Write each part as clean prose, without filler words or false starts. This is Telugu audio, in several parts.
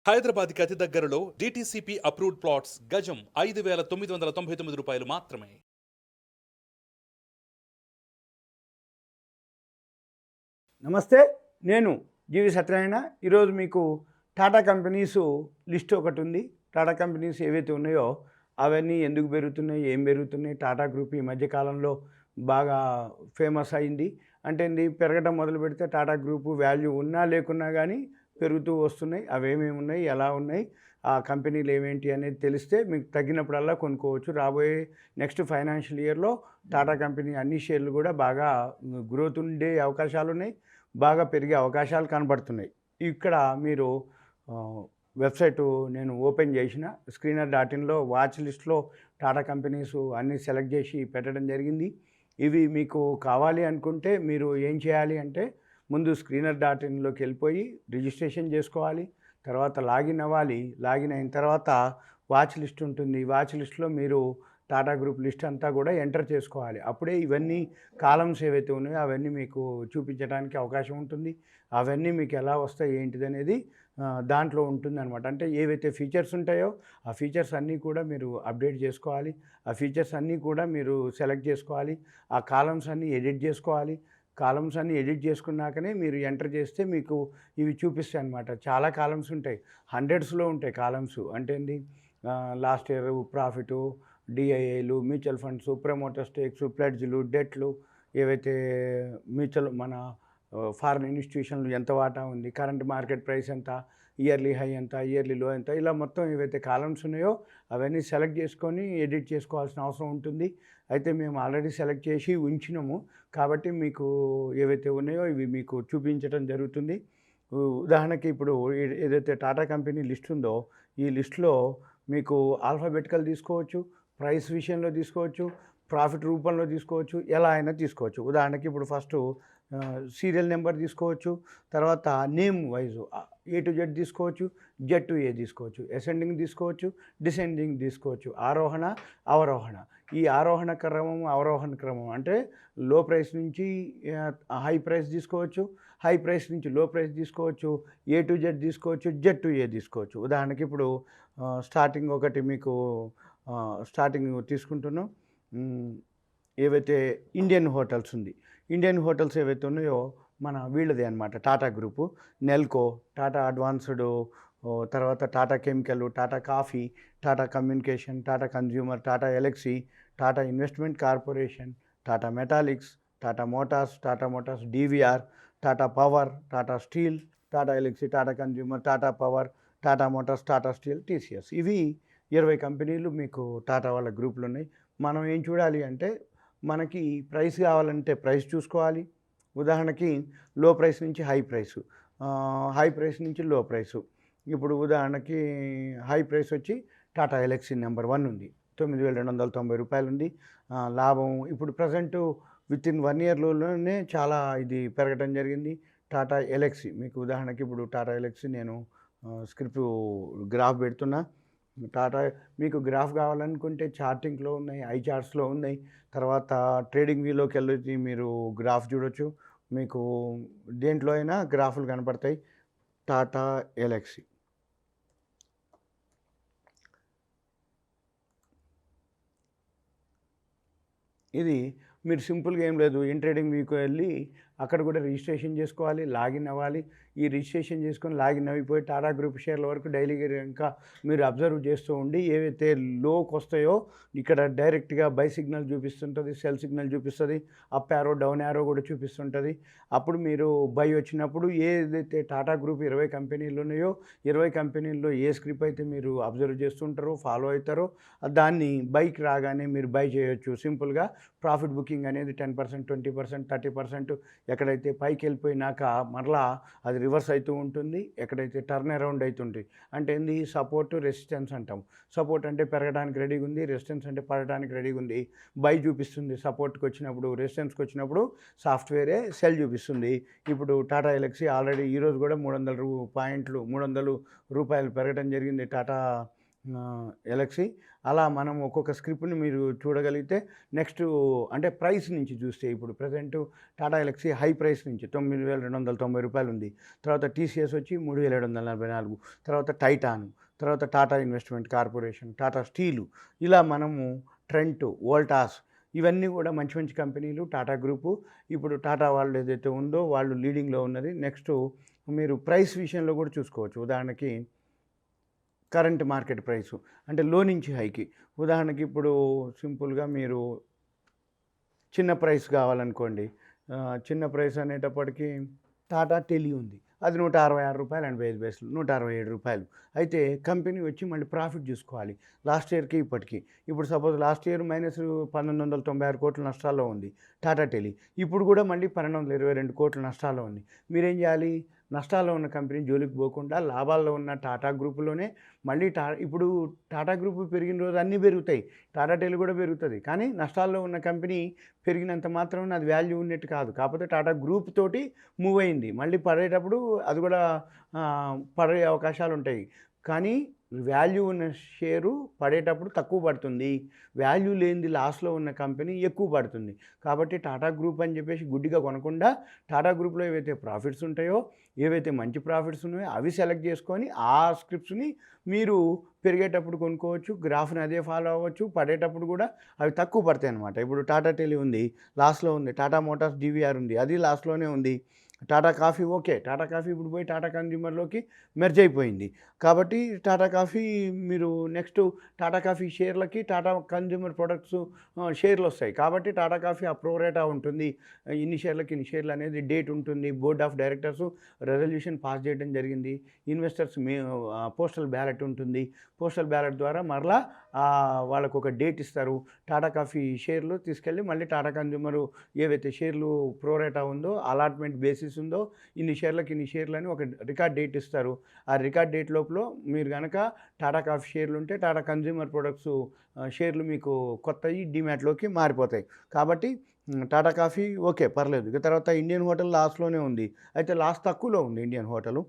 హైదరాబాద్కి అతి దగ్గరలో DTCP అప్రూవ్డ్ ప్లాట్స్ గజం 5,999 రూపాయలు మాత్రమే. నమస్తే, నేను GVSatyanarayana. ఈరోజు మీకు టాటా కంపెనీస్ లిస్ట్ ఒకటి ఉంది. టాటా కంపెనీస్ ఏవైతే ఉన్నాయో అవన్నీ ఎందుకు పెరుగుతున్నాయి, ఏం పెరుగుతున్నాయి. టాటా గ్రూప్ ఈ మధ్యకాలంలో బాగా ఫేమస్ అయింది. అంటే పెరగడం మొదలు పెడితే టాటా గ్రూపు వాల్యూ ఉన్నా లేకున్నా కానీ పెరుగుతూ వస్తున్నాయి. అవేమేమి ఉన్నాయి, ఎలా ఉన్నాయి, ఆ కంపెనీలు ఏమేంటి అనేది తెలిస్తే మీకు తగ్గినప్పుడల్లా కొనుక్కోవచ్చు. రాబోయే నెక్స్ట్ ఫైనాన్షియల్ ఇయర్లో టాటా కంపెనీ అన్ని షేర్లు కూడా బాగా గ్రోత్ ఉండే అవకాశాలు ఉన్నాయి, బాగా పెరిగే అవకాశాలు కనబడుతున్నాయి. ఇక్కడ మీరు వెబ్సైటు నేను ఓపెన్ చేసిన screener.inలో వాచ్ లిస్ట్లో టాటా కంపెనీస్ అన్నీ సెలెక్ట్ చేసి పెట్టడం జరిగింది. ఇవి మీకు కావాలి అనుకుంటే మీరు ఏం చేయాలి అంటే ముందు screener.inలోకి వెళ్ళిపోయి రిజిస్ట్రేషన్ చేసుకోవాలి. తర్వాత లాగిన్ అవ్వాలి. లాగిన్ అయిన తర్వాత వాచ్ లిస్ట్ ఉంటుంది. వాచ్ లిస్ట్లో మీరు టాటా గ్రూప్ లిస్ట్ అంతా కూడా ఎంటర్ చేసుకోవాలి. అప్పుడే ఇవన్నీ కాలమ్స్ ఏవైతే ఉన్నాయో అవన్నీ మీకు చూపించడానికి అవకాశం ఉంటుంది. అవన్నీ మీకు ఎలా వస్తాయి ఏంటిది అనేది దాంట్లో ఉంటుందన్నమాట. అంటే ఏవైతే ఫీచర్స్ ఉంటాయో ఆ ఫీచర్స్ అన్నీ కూడా మీరు అప్డేట్ చేసుకోవాలి. ఆ ఫీచర్స్ అన్నీ కూడా మీరు సెలెక్ట్ చేసుకోవాలి. ఆ కాలమ్స్ అన్నీ ఎడిట్ చేసుకోవాలి. కాలమ్స్ అన్నీ ఎడిట్ చేసుకున్నాకనే మీరు ఎంటర్ చేస్తే మీకు ఇవి చూపిస్తాయి అన్నమాట. చాలా కాలమ్స్ ఉంటాయి, హండ్రెడ్స్లో ఉంటాయి కాలమ్స్. అంటే లాస్ట్ ఇయర్ ప్రాఫిటు, డిఐఏలు, మ్యూచువల్ ఫండ్స్, ప్రమోటర్ స్టేక్స్, ప్లెడ్జ్లు, డెట్లు, ఏవైతే మ్యూచువల్ మన ఫారిన్ ఇన్స్టిట్యూషన్లు ఎంత వాటా ఉంది, కరెంట్ మార్కెట్ ప్రైస్ ఎంత, ఇయర్లీ హై ఎంత, ఇయర్లీ లో ఎంత, ఇలా మొత్తం ఏవైతే కాలమ్స్ ఉన్నాయో అవన్నీ సెలెక్ట్ చేసుకొని ఎడిట్ చేసుకోవాల్సిన అవసరం ఉంటుంది. అయితే మేము ఆల్రెడీ సెలెక్ట్ చేసి ఉంచినాము కాబట్టి మీకు ఏవైతే ఉన్నాయో ఇవి మీకు చూపించడం జరుగుతుంది. ఉదాహరణకి ఇప్పుడు ఏదైతే టాటా కంపెనీ లిస్ట్ ఉందో ఈ లిస్ట్లో మీకు ఆల్ఫాబెటికల్ తీసుకోవచ్చు, ప్రైస్ విషయంలో తీసుకోవచ్చు, ప్రాఫిట్ రూపంలో తీసుకోవచ్చు, ఎలా అయినా తీసుకోవచ్చు. ఉదాహరణకి ఇప్పుడు ఫస్ట్ సీరియల్ నెంబర్ తీసుకోవచ్చు, తర్వాత name wise A to Z తీసుకోవచ్చు, Z to A తీసుకోవచ్చు, అసెండింగ్ తీసుకోవచ్చు, డిసెండింగ్ తీసుకోవచ్చు, ఆరోహణ అవరోహణ. ఈ ఆరోహణ క్రమం అవరోహణ క్రమం అంటే లో ప్రైస్ నుంచి హై ప్రైస్ తీసుకోవచ్చు, హై ప్రైస్ నుంచి లో ప్రైస్ తీసుకోవచ్చు, A to Z తీసుకోవచ్చు, Z to A తీసుకోవచ్చు. ఉదాహరణకి ఇప్పుడు స్టార్టింగ్ ఒకటి మీకు స్టార్టింగ్ తీసుకుంటున్నాం. ఏవైతే ఇండియన్ హోటల్స్ ఉంది, ఇండియన్ హోటల్స్ ఏవైతే ఉన్నాయో మన వీళ్ళదే అనమాట. టాటా గ్రూపు, నెల్కో, టాటా అడ్వాన్స్డ్, తర్వాత Tata chemical, Tata coffee, Tata communication, Tata consumer, Tata ఎలక్సీ, Tata investment corporation, Tata metallics, Tata Motors, DVR, Tata power, Tata steel, Tata ఎలక్సీ, Tata consumer, Tata power, Tata Motors, Tata steel, TCS. ఇవి 20 కంపెనీలు మీకు టాటా వాళ్ళ గ్రూపులు ఉన్నాయి. మనం ఏం చూడాలి అంటే మనకి ప్రైస్ కావాలంటే ప్రైస్ చూసుకోవాలి. ఉదాహరణకి లో ప్రైస్ నుంచి హై ప్రైసు, హై ప్రైస్ నుంచి లో ప్రైసు. ఇప్పుడు ఉదాహరణకి హై ప్రైస్ వచ్చి టాటా ఎలక్సీ నెంబర్ 1 ఉంది, 9,290 రూపాయలు ఉంది. లాభం ఇప్పుడు ప్రజెంటు వితిన్ 1 ఇయర్లోనే చాలా ఇది పెరగడం జరిగింది. టాటా ఎలక్సీ మీకు ఉదాహరణకి ఇప్పుడు టాటా ఎలక్సీ నేను స్క్రిప్ట్ గ్రాఫ్ పెడుతున్నా. టాటా మీకు గ్రాఫ్ కావాలనుకుంటే చార్టింగ్లో ఉన్నాయి, ఐ చార్ట్స్లో ఉన్నాయి. తర్వాత ట్రేడింగ్ వ్యూలోకి వెళ్ళి మీరు గ్రాఫ్ చూడొచ్చు. మీకు దేంట్లో అయినా గ్రాఫులు కనపడతాయి. టాటా ఎలక్సీ ఇది మీరు సింపుల్గా ఏం లేదు, ట్రేడింగ్ వీక్ వెళ్ళి అక్కడ కూడా రిజిస్ట్రేషన్ చేసుకోవాలి, లాగిన్ అవ్వాలి. ఈ రిజిస్ట్రేషన్ చేసుకొని లాగిన్ అయిపోయి టాటా గ్రూప్ షేర్ల వరకు డైలీగా ఇంకా మీరు అబ్జర్వ్ చేస్తూ ఉండి ఏవైతే లోకి వస్తాయో ఇక్కడ డైరెక్ట్గా బై సిగ్నల్ చూపిస్తుంటుంది, సెల్ సిగ్నల్ చూపిస్తుంది, అప్ యారో డౌన్ యారో కూడా చూపిస్తుంటుంది. అప్పుడు మీరు బై వచ్చినప్పుడు ఏదైతే టాటా గ్రూప్ 20 కంపెనీలు ఉన్నాయో 20 కంపెనీల్లో ఏ స్క్రిప్ అయితే మీరు అబ్జర్వ్ చేస్తుంటారో ఫాలో అవుతారో దాన్ని బైక్ రాగానే మీరు బై చేయొచ్చు. సింపుల్గా ప్రాఫిట్ బుకింగ్ అనేది 10%, 20%, 30% ఎక్కడైతే పైకి వెళ్ళిపోయినాక మరలా అది రివర్స్ అవుతూ ఉంటుంది, ఎక్కడైతే టర్న్ అరౌండ్ అవుతుంది. అంటే ఏంది, సపోర్ట్ రెసిస్టెన్స్ అంటాం. సపోర్ట్ అంటే పెరగడానికి రెడీగా ఉంది, రెసిస్టెన్స్ అంటే పడడానికి రెడీగా ఉంది. బై చూపిస్తుంది సపోర్ట్కి వచ్చినప్పుడు, రెసిస్టెన్స్కి వచ్చినప్పుడు సాఫ్ట్వేరే సెల్ చూపిస్తుంది. ఇప్పుడు టాటా ఎలక్సీ ఆల్రెడీ ఈరోజు కూడా 300 రూపాయలు పెరగడం జరిగింది. టాటా ఎలక్సీ. అలా మనం ఒక్కొక్క స్క్రిప్ట్‌ని మీరు చూడగలిగితే నెక్స్ట్ అంటే ప్రైస్ నుంచి చూస్తే ఇప్పుడు ప్రెజెంటు టాటా ఎలక్సీ హై ప్రైస్ నుంచి రూ. 9,290 ఉంది. తర్వాత టీసీఎస్ వచ్చి 3,744, తర్వాత టైటాన్, తర్వాత Tata investment corporation, Tata steel, ఇలా మనము ట్రెంట్, వోల్టాస్, ఇవన్నీ కూడా మంచి మంచి కంపెనీలు టాటా గ్రూపు. ఇప్పుడు టాటా వాళ్ళు ఏదైతే ఉందో వాళ్ళు లీడింగ్‌లో ఉన్నది. నెక్స్టు మీరు ప్రైస్ విషయంలో కూడా చూసుకోవచ్చు. ఉదాహరణకి కరెంట్ మార్కెట్ ప్రైసు అంటే లో నుంచి హైకి. ఉదాహరణకి ఇప్పుడు సింపుల్గా మీరు చిన్న ప్రైస్ కావాలనుకోండి. చిన్న ప్రైస్ అనేటప్పటికి టాటా టెలి ఉంది. అది రూ. 166.85, రూ. 167. అయితే కంపెనీ వచ్చి మళ్ళీ ప్రాఫిట్ చూసుకోవాలి లాస్ట్ ఇయర్‌కి ఇప్పటికి. ఇప్పుడు సపోజ్ లాస్ట్ ఇయర్ మైనస్ 1,196 కోట్ల నష్టాల్లో ఉంది టాటా టెలి. ఇప్పుడు కూడా మళ్ళీ 1,222 కోట్ల నష్టాల్లో ఉంది. మీరేం చేయాలి? నష్టాల్లో ఉన్న కంపెనీ జోలికి పోకుండా లాభాల్లో ఉన్న టాటా గ్రూపులోనే మళ్ళీ ఇప్పుడు టాటా గ్రూప్ పెరిగిన రోజు అన్నీ పెరుగుతాయి. టాటా టెలి కూడా పెరుగుతుంది. కానీ నష్టాల్లో ఉన్న కంపెనీ పెరిగినంత మాత్రాన అది వాల్యూ ఉన్నట్టు కాదు. కాకపోతే టాటా గ్రూప్ తోటి మూవ్ అయింది. మళ్ళీ పడేటప్పుడు అది కూడా పడే అవకాశాలు ఉంటాయి. కానీ వాల్యూ ఉన్న షేరు పడేటప్పుడు తక్కువ పడుతుంది. వాల్యూ లేనిది లాస్లో ఉన్న కంపెనీ ఎక్కువ పడుతుంది. కాబట్టి టాటా గ్రూప్ అని చెప్పేసి గుడ్డిగా కొనకుండా టాటా గ్రూప్లో ఏవైతే ప్రాఫిట్స్ ఉంటాయో, ఏవైతే మంచి ప్రాఫిట్స్ ఉన్నాయో అవి సెలెక్ట్ చేసుకొని ఆ స్క్రిప్ట్స్ని మీరు పెరిగేటప్పుడు కొనుక్కోవచ్చు. గ్రాఫ్ని అదే ఫాలో అవ్వచ్చు. పడేటప్పుడు కూడా అవి తక్కువ పడతాయి అన్నమాట. ఇప్పుడు టాటా టెలి ఉంది, లాస్లో ఉంది. టాటా మోటార్స్ జీవీఆర్ ఉంది, అది లాస్ట్లోనే ఉంది. Tata coffee okay. Tata coffee ఇప్పుడు పోయి టాటా కన్జ్యూమర్లోకి మెర్జ్ అయిపోయింది. కాబట్టి టాటా కాఫీ మీరు నెక్స్ట్ టాటా కాఫీ షేర్లకి టాటా కన్జ్యూమర్ ప్రొడక్ట్స్ షేర్లు వస్తాయి. కాబట్టి టాటా కాఫీ అప్రోరేటా ఉంటుంది. ఇన్ని షేర్లకి ఇన్ని షేర్లు అనేది డేట్ ఉంటుంది. Board of directors resolution pass చేయడం జరిగింది. ఇన్వెస్టర్స్ పోస్టల్ బ్యాలెట్ ఉంటుంది. పోస్టల్ బ్యాలెట్ ద్వారా మరలా వాళ్ళకు ఒక డేట్ ఇస్తారు. టాటా కాఫీ షేర్లు తీసుకెళ్ళి మళ్ళీ టాటా కన్జ్యూమరు ఏవైతే షేర్లు ప్రోరేటా ఉందో అలాట్మెంట్ బేసిస్ ఉందో ఇన్ని షేర్లకి ఇన్ని షేర్లు అని ఒక రికార్డ్ డేట్ ఇస్తారు. ఆ రికార్డ్ డేట్ లోపల మీరు కనుక టాటా కాఫీ షేర్లు ఉంటే టాటా కన్జ్యూమర్ ప్రొడక్ట్స్ షేర్లు మీకు కొత్తవి డిమాట్లోకి మారిపోతాయి. కాబట్టి టాటా కాఫీ ఓకే పర్లేదు. ఇక తర్వాత ఇండియన్ హోటల్ లాస్ట్లోనే ఉంది. అయితే లాస్ట్ తక్కువలో ఉంది ఇండియన్ హోటలు.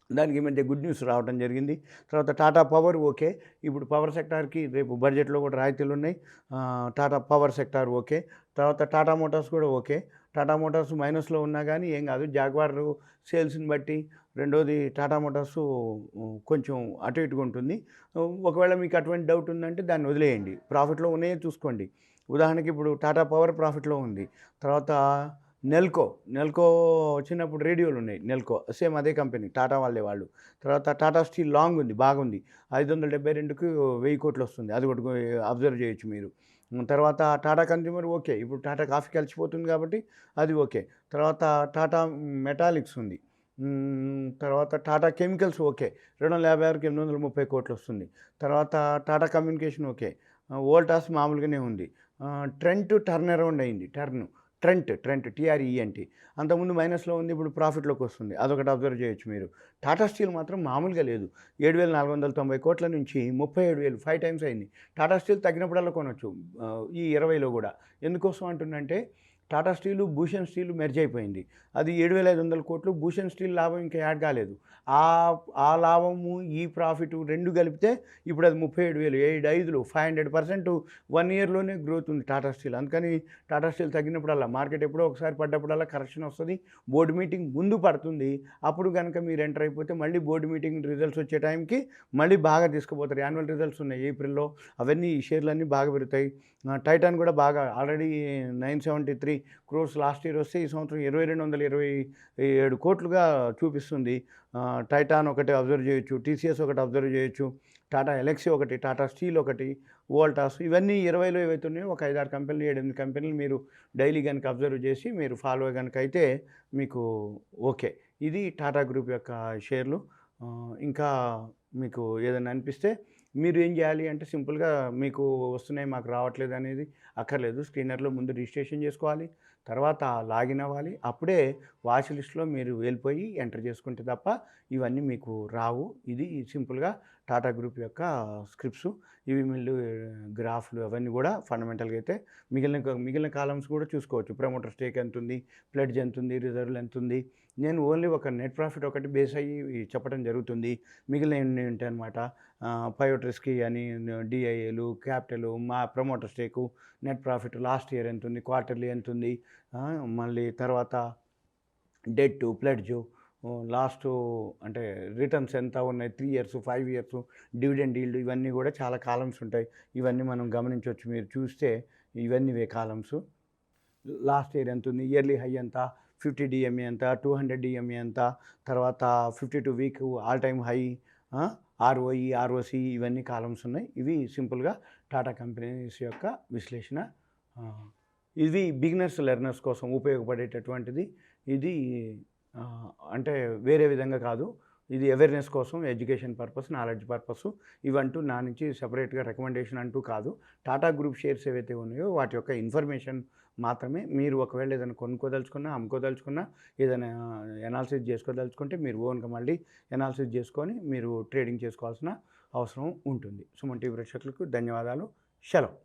దానికి ఈ మధ్య గుడ్ న్యూస్ రావడం జరిగింది. తర్వాత టాటా పవర్ ఓకే. ఇప్పుడు పవర్ సెక్టార్కి రేపు బడ్జెట్లో కూడా రాయితీలు ఉన్నాయి. Tata power sector okay. తర్వాత టాటా మోటార్స్ కూడా ఓకే. టాటా మోటార్స్ మైనస్లో ఉన్నా కానీ ఏం కాదు. జాగ్వార్ సేల్స్ని బట్టి, రెండోది టాటా మోటార్స్ కొంచెం అటు ఇటుగా ఉంటుంది. ఒకవేళ మీకు అటువంటి డౌట్ ఉందంటే దాన్ని వదిలేయండి. ప్రాఫిట్లో ఉన్నాయే చూసుకోండి. ఉదాహరణకి ఇప్పుడు టాటా పవర్ ప్రాఫిట్లో ఉంది. తర్వాత నెల్కో వచ్చినప్పుడు రేడియోలు ఉన్నాయి. నెల్కో సేమ్ అదే కంపెనీ, టాటా వాళ్ళే వాళ్ళు. తర్వాత టాటా స్టీల్ లాంగ్ ఉంది, బాగుంది. 572కి 1000 కోట్లు వస్తుంది. అది ఒకటి అబ్జర్వ్ చేయొచ్చు మీరు. తర్వాత టాటా కన్జ్యూమర్ ఓకే. ఇప్పుడు టాటా కాఫీ కలిసిపోతుంది కాబట్టి అది ఓకే. తర్వాత టాటా మెటాలిక్స్ ఉంది. తర్వాత టాటా కెమికల్స్ ఓకే. 256కి 830 కోట్లు వస్తుంది. తర్వాత టాటా కమ్యూనికేషన్ ఓకే. వోల్టాస్ మామూలుగానే ఉంది. ట్రెంట్ టర్న్ అరౌండ్ అయింది. ట్రెంట్ TRENT అంతకుముందు మైనస్లో ఉంది, ఇప్పుడు ప్రాఫిట్లోకి వస్తుంది. అదొకటి అబ్జర్వ్ చేయొచ్చు మీరు. టాటా స్టీల్ మాత్రం మామూలుగా లేదు. 7,490 కోట్ల నుంచి 37,000 5 టైమ్స్ అయింది. టాటా స్టీల్ తగ్గినప్పుడల్లా కొనవచ్చు ఈ 20లో కూడా. ఎందుకోసం అంటున్నంటే Tata steel Bhushan steel merge అయిపోయింది. అది 7,500 కోట్లు. భూషణ్ స్టీల్ లాభం ఇంకా యాడ్ కాలేదు. ఆ లాభము ఈ ప్రాఫిట్ రెండు కలిపితే ఇప్పుడు అది 37,000 7/5 500% 1 ఇయర్లోనే గ్రోత్ ఉంది టాటా స్టీల్. అందుకని టాటా స్టీల్ తగ్గినప్పుడల్లా మార్కెట్ ఎప్పుడో ఒకసారి పడ్డప్పుడల్లా కరెక్షన్ వస్తుంది. బోర్డు మీటింగ్ ముందు పడుతుంది. అప్పుడు కనుక మీరు ఎంటర్ అయిపోతే మళ్ళీ బోర్డు మీటింగ్ రిజల్ట్స్ వచ్చే టైంకి మళ్ళీ బాగా తీసుకుపోతారు. యాన్యువల్ రిజల్ట్స్ ఉన్నాయి ఏప్రిల్లో. అవన్నీ ఈ షేర్లన్నీ బాగా పెరుగుతాయి. టైటాన్ కూడా బాగా ఆల్రెడీ 973 crores లాస్ట్ ఇయర్ వస్తే ఈ సంవత్సరం 2,227 కోట్లుగా చూపిస్తుంది. టైటాన్ ఒకటి అబ్జర్వ్ చేయొచ్చు. టీసీఎస్ ఒకటి అబ్జర్వ్ చేయొచ్చు. టాటా ఎలక్సీ ఒకటి, టాటా స్టీల్ ఒకటి, వోల్టాస్, ఇవన్నీ 20లో ఏవైతే ఉన్నాయో ఒక 5-6 కంపెనీలు 7-8 కంపెనీలు మీరు డైలీ కనుక అబ్జర్వ్ చేసి మీరు ఫాలో కనుక అయితే మీకు ఓకే. ఇది టాటా గ్రూప్ యొక్క షేర్లు. ఇంకా మీకు ఏదైనా అనిపిస్తే మీరు ఏం చేయాలి అంటే సింపుల్గా మీకు వస్తున్నాయి మాకు రావట్లేదు అనేది అక్కర్లేదు. స్క్రీనర్లో ముందు రిజిస్ట్రేషన్ చేసుకోవాలి. తర్వాత లాగిన్ అవ్వాలి. అప్పుడే వాచ్ లిస్ట్‌లో మీరు వెళ్ళిపోయి ఎంటర్ చేసుకుంటే తప్ప ఇవన్నీ మీకు రావు. ఇది సింపుల్‌గా టాటా గ్రూప్ యొక్క స్క్రిప్ట్స్. ఇవి వీళ్ళు గ్రాఫ్‌లు అవన్నీ కూడా ఫండమెంటల్‌గా అయితే మిగిలిన కాలమ్స్ కూడా చూసుకోవచ్చు. ప్రమోటర్ స్టేక్ ఎంతుంది, ప్లెడ్జ్ ఎంతుంది, రిజర్వ్‌లు ఎంతుంది. నేను ఓన్లీ ఒక నెట్ ప్రాఫిట్ ఒకటి బేస్ అయ్యి చెప్పడం జరుగుతుంది. మిగిలినవి ఉంటాయన్నమాట. పైవట్ రిస్కీ అని, డిఐఏలు, క్యాపిటలు, మా promoter stake, net profit last year ఎంతుంది, క్వార్టర్లీ ఎంతుంది, మళ్ళీ తర్వాత డెట్, ప్లెడ్జు, లాస్టు అంటే రిటర్న్స్ ఎంత ఉన్నాయి, 3 ఇయర్స్, 5 ఇయర్స్, డివిడెండ్ ఈల్డ్, ఇవన్నీ కూడా చాలా కాలమ్స్ ఉంటాయి. ఇవన్నీ మనం గమనించవచ్చు. మీరు చూస్తే ఇవన్నీ కాలమ్స్. లాస్ట్ ఇయర్ ఎంత ఉంది, ఇయర్లీ హై ఎంత, 50 డిఎంఏ ఎంత, 200 డిఎంఏ ఎంత, తర్వాత 52 week all time high, ROE, ROC, ఇవన్నీ కాలమ్స్ ఉన్నాయి. ఇవి సింపుల్గా టాటా కంపెనీస్ యొక్క విశ్లేషణ. ఇది బిగినర్స్ లెర్నర్స్ కోసం ఉపయోగపడేటటువంటిది. ఇది అంటే వేరే విధంగా కాదు. ఇది అవేర్నెస్ కోసం, ఎడ్యుకేషన్ పర్పస్, నాలెడ్జ్ పర్పస్. ఇవంటూ నా నుంచి సెపరేట్గా రికమెండేషన్ అంటూ కాదు. టాటా గ్రూప్ షేర్స్ ఏవైతే ఉన్నాయో వాటి యొక్క ఇన్ఫర్మేషన్ మాత్రమే. మీరు ఒకవేళ ఏదైనా కొనుక్కోదలుచుకున్నా, అమ్ముకోదలుచుకున్నా, ఏదైనా ఎనాలిసిస్ చేసుకోదలుచుకుంటే మీరు ఓన్గా మళ్ళీ ఎనాలిసిస్ చేసుకొని మీరు ట్రేడింగ్ చేసుకోవాల్సిన అవసరం ఉంటుంది. సుమన్ టీవీ ప్రేక్షకులకు ధన్యవాదాలు. సెలవు.